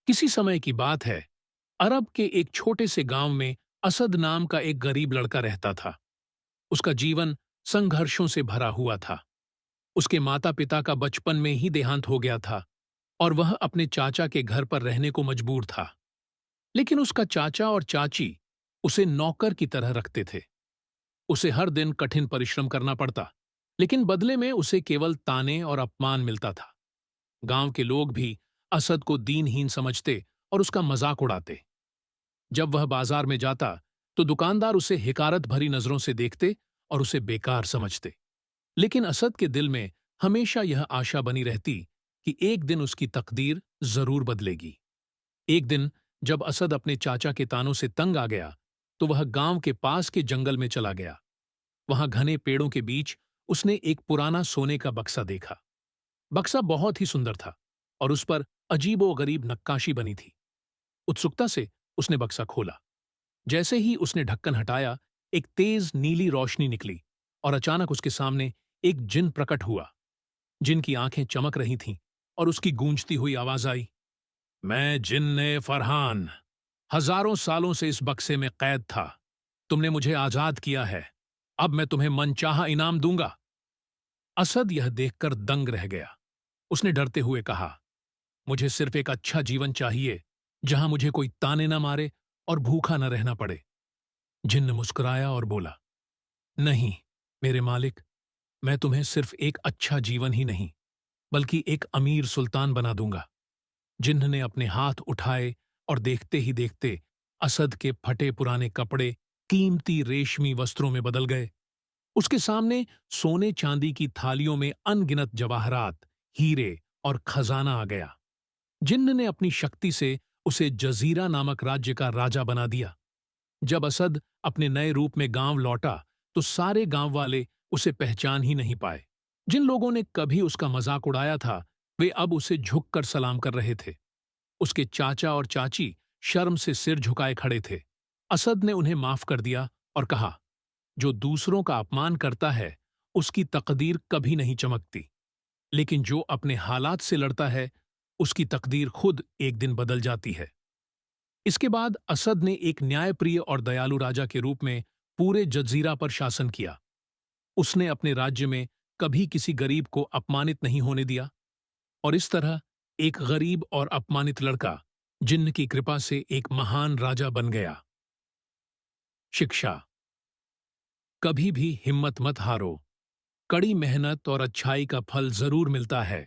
किसी समय की बात है। अरब के एक छोटे से गांव में असद नाम का एक गरीब लड़का रहता था। उसका जीवन संघर्षों से भरा हुआ था। उसके माता पिता का बचपन में ही देहांत हो गया था और वह अपने चाचा के घर पर रहने को मजबूर था। लेकिन उसका चाचा और चाची उसे नौकर की तरह रखते थे। उसे हर दिन कठिन परिश्रम करना पड़ता, लेकिन बदले में उसे केवल ताने और अपमान मिलता था। गांव के लोग भी असद को दीनहीन समझते और उसका मजाक उड़ाते। जब वह बाजार में जाता तो दुकानदार उसे हिकारत भरी नजरों से देखते और उसे बेकार समझते। लेकिन असद के दिल में हमेशा यह आशा बनी रहती कि एक दिन उसकी तकदीर जरूर बदलेगी। एक दिन जब असद अपने चाचा के तानों से तंग आ गया तो वह गांव के पास के जंगल में चला गया। वहां घने पेड़ों के बीच उसने एक पुराना सोने का बक्सा देखा। बक्सा बहुत ही सुंदर था और उस पर अजीबोगरीब नक्काशी बनी थी। उत्सुकता से उसने बक्सा खोला। जैसे ही उसने ढक्कन हटाया, एक तेज नीली रोशनी निकली और अचानक उसके सामने एक जिन प्रकट हुआ। जिन की आंखें चमक रही थीं और उसकी गूंजती हुई आवाज आई, मैं जिन्ने फरहान, हजारों सालों से इस बक्से में कैद था। तुमने मुझे आजाद किया है। अब मैं तुम्हें मनचाहा इनाम दूंगा। असद यह देखकर दंग रह गया। उसने डरते हुए कहा, मुझे सिर्फ एक अच्छा जीवन चाहिए, जहां मुझे कोई ताने न मारे और भूखा न रहना पड़े। जिन्न मुस्कुराया और बोला, नहीं मेरे मालिक, मैं तुम्हें सिर्फ एक अच्छा जीवन ही नहीं, बल्कि एक अमीर सुल्तान बना दूंगा। जिन्न ने अपने हाथ उठाए और देखते ही देखते असद के फटे पुराने कपड़े कीमती रेशमी वस्त्रों में बदल गए। उसके सामने सोने चांदी की थालियों में अनगिनत जवाहरात, हीरे और खजाना आ गया। जिन्न ने अपनी शक्ति से उसे जजीरा नामक राज्य का राजा बना दिया। जब असद अपने नए रूप में गांव लौटा तो सारे गांव वाले उसे पहचान ही नहीं पाए। जिन लोगों ने कभी उसका मजाक उड़ाया था, वे अब उसे झुककर सलाम कर रहे थे। उसके चाचा और चाची शर्म से सिर झुकाए खड़े थे। असद ने उन्हें माफ कर दिया और कहा, जो दूसरों का अपमान करता है उसकी तकदीर कभी नहीं चमकती, लेकिन जो अपने हालात से लड़ता है उसकी तकदीर खुद एक दिन बदल जाती है। इसके बाद असद ने एक न्यायप्रिय और दयालु राजा के रूप में पूरे जजीरा पर शासन किया। उसने अपने राज्य में कभी किसी गरीब को अपमानित नहीं होने दिया और इस तरह एक गरीब और अपमानित लड़का जिन्न की कृपा से एक महान राजा बन गया। शिक्षा। कभी भी हिम्मत मत हारो। कड़ी मेहनत और अच्छाई का फल जरूर मिलता है।